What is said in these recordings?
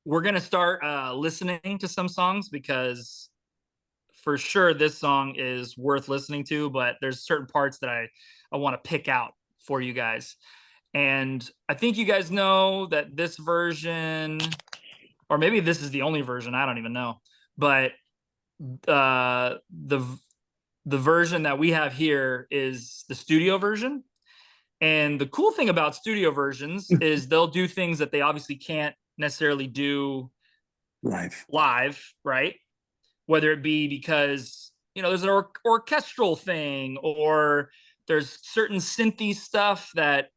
we're gonna start listening to some songs because for sure this song is worth listening to, but there's certain parts that I want to pick out for you guys. And I think you guys know that this version, or maybe this is the only version, I don't even know. But the version that we have here is the studio version. And the cool thing about studio versions is they'll do things that they obviously can't necessarily do live, right? Whether it be because, there's an orchestral thing, or there's certain synthy stuff that,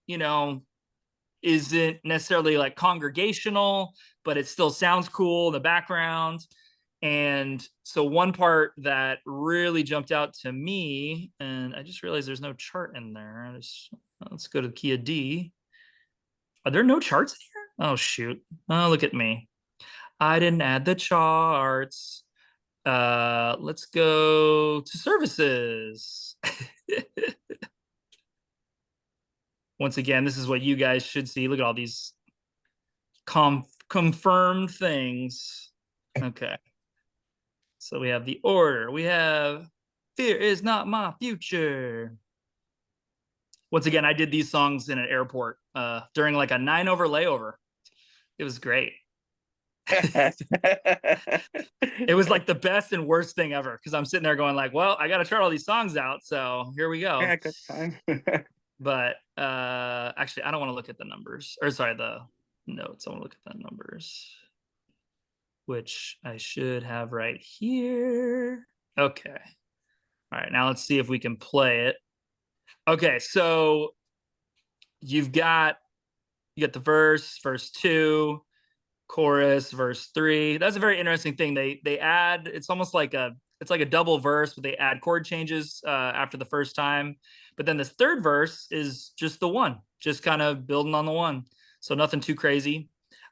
isn't necessarily like congregational, but it still sounds cool in the background. And so one part that really jumped out to me, and I just realized there's no chart in there. Let's go to the key of D. Are there no charts in here? Oh, shoot. Oh, look at me. I didn't add the charts. Let's go to services. Once again, this is what you guys should see. Look at all these confirmed things. Okay. So we have the order. We have Fear Is Not My Future. Once again, I did these songs in an airport during like a 9-over layover. It was great. It was like the best and worst thing ever because I'm sitting there going like, well, I got to chart all these songs out. So here we go. Yeah, good time. But actually, I don't want to look at the numbers, or sorry, the notes. I want to look at the numbers, which I should have right here. Okay. All right, now let's see if we can play it. Okay, so you got the verse 2, chorus, verse 3. That's a very interesting thing. They add, it's almost like a double verse, but they add chord changes after the first time. But then this third verse is just the one, just kind of building on the one. So nothing too crazy.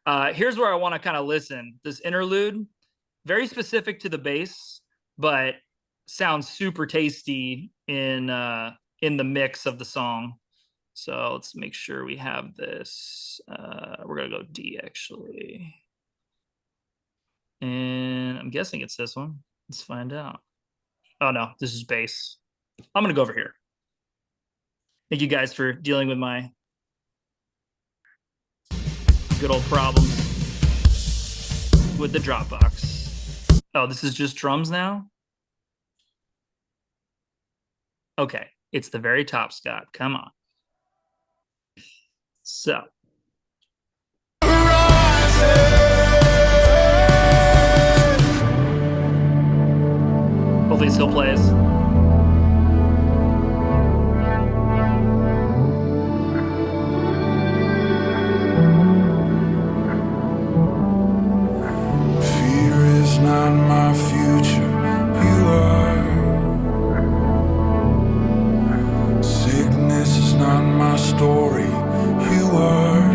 Here's where I want to kind of listen. This interlude, very specific to the bass, but sounds super tasty in the mix of the song. So let's make sure we have this. We're gonna go D actually. And I'm guessing it's this one. Let's find out. Oh no, this is bass. I'm gonna go over here. Thank you guys for dealing with my good old problems with the Dropbox. Oh, this is just drums now? Okay, it's the very top, Scott. Come on. So. Hopefully it still plays. Fear is not my future, you are. Sickness is not my story, you are.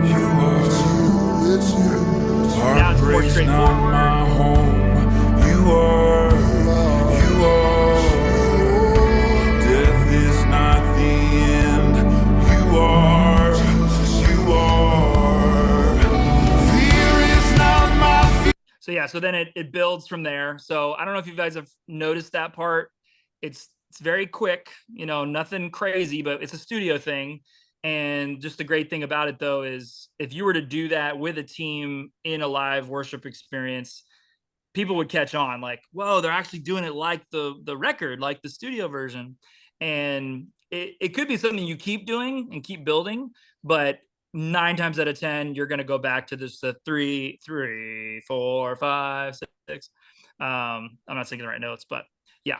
You are. It's you. Heartbreak's not my home, you are. You are. Death is not the end, you are. You are. Fear is not my future. So yeah, so then it builds from there. So I don't know if you guys have noticed that part. It's very quick, nothing crazy, but it's a studio thing. And just the great thing about it though is if you were to do that with a team in a live worship experience, people would catch on like, whoa, they're actually doing it like the record, like the studio version. And it could be something you keep doing and keep building, but 9 times out of 10, you're going to go back to this the 3, 3, 4, 5, 6. I'm not singing the right notes, but yeah.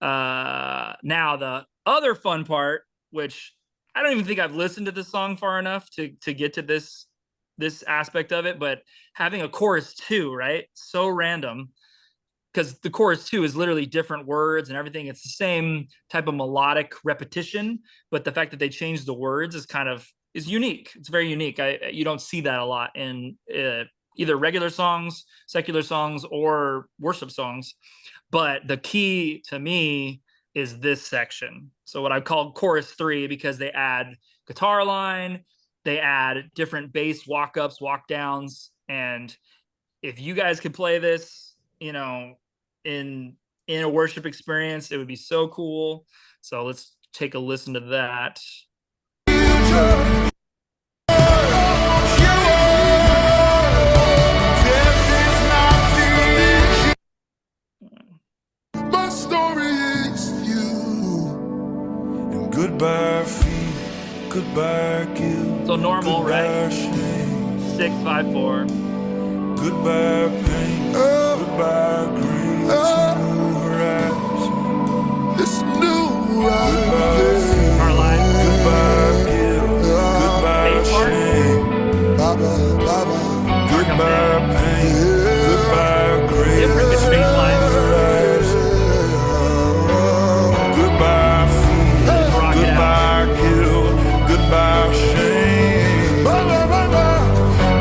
Now the other fun part, which I don't even think I've listened to this song far enough to get to this aspect of it, but having a chorus 2, right? So random because the chorus 2 is literally different words and everything. It's the same type of melodic repetition, but the fact that they changed the words is unique. It's very unique. You don't see that a lot in either regular songs, secular songs, or worship songs. But the key to me is this section. So what I call chorus 3 because they add guitar line, they add different bass walk ups, walk downs, and if you guys could play this, in a worship experience, it would be so cool. So let's take a listen to that. My story is you. And goodbye fear, goodbye guilt. So normal, goodbye right? Shame. 6-5-4. Goodbye pain, goodbye grief. It's a new horizon. It's a new horizon. Our line. Goodbye guilt, goodbye Bass part. shame. Goodbye pain, goodbye grief. Different pitch bass line. Goodbye fear, Rock it out. goodbye guilt, goodbye shame.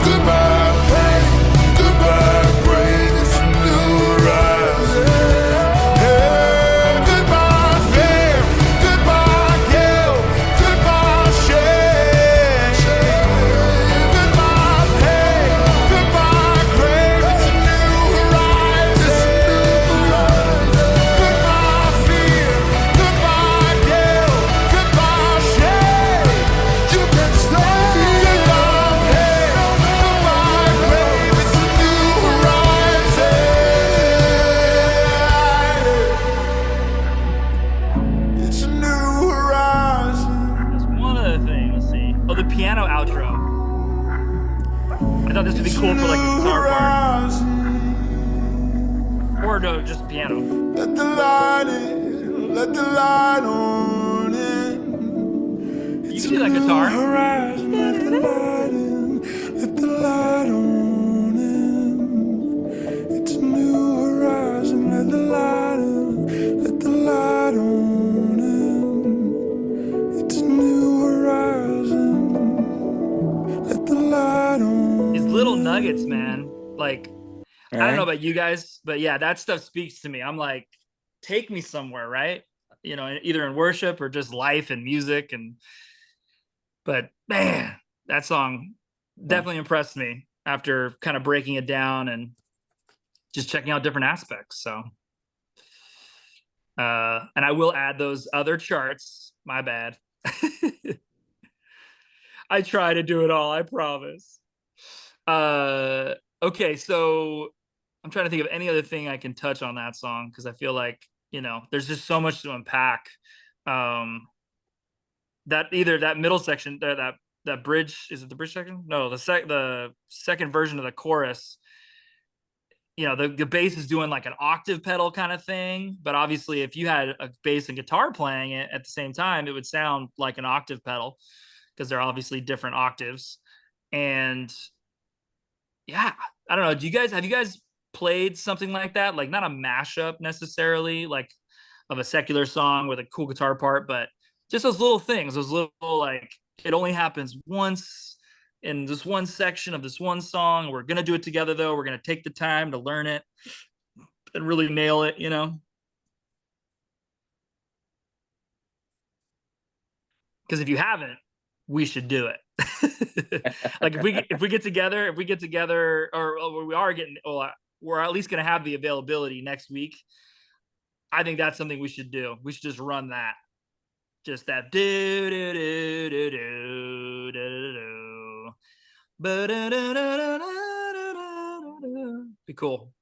Goodbye pain, goodbye grief. It's a new horizon. Yeah, goodbye fear, goodbye guilt, goodbye shame. Goodbye pain, goodbye grief. It's a new horizon. Goodbye fear, goodbye guilt, goodbye shame. You can stay. Goodbye pain, goodbye grief. It's a new horizon. It's a new horizon. There's one other thing. Let's see. Oh, the piano outro. I thought this would be cool for like a guitar part. Or no, just piano. Let the light in, let the light on in. You can do that guitar. Horizon, let the light in, let the light on in. It's a new horizon, let the light in, let the light on in. It's a new horizon, let the light on. These little nuggets, man. Like, I don't know about you guys, but yeah, that stuff speaks to me. I'm like, take me somewhere, right? Either in worship or just life and music. But man, that song definitely impressed me after kind of breaking it down and just checking out different aspects. So, and I will add those other charts. My bad. I try to do it all. I promise. Okay, so I'm trying to think of any other thing I can touch on that song because I feel like there's just so much to unpack. That either that middle section there, that bridge, is it the bridge section? No, the second version of the chorus. The bass is doing like an octave pedal kind of thing, but obviously if you had a bass and guitar playing it at the same time, it would sound like an octave pedal because they're obviously different octaves. And yeah, I don't know. Have you guys played something like that? Like not a mashup necessarily, like of a secular song with a cool guitar part, but just those little things, those little like it only happens once in this one section of this one song. We're gonna do it together though. We're gonna take the time to learn it and really nail it, Because if you haven't, we should do it. Like if we get together, or we are getting, we're at least gonna have the availability next week. I think that's something we should do. We should just run that. Just that do do do do do do do. Be cool.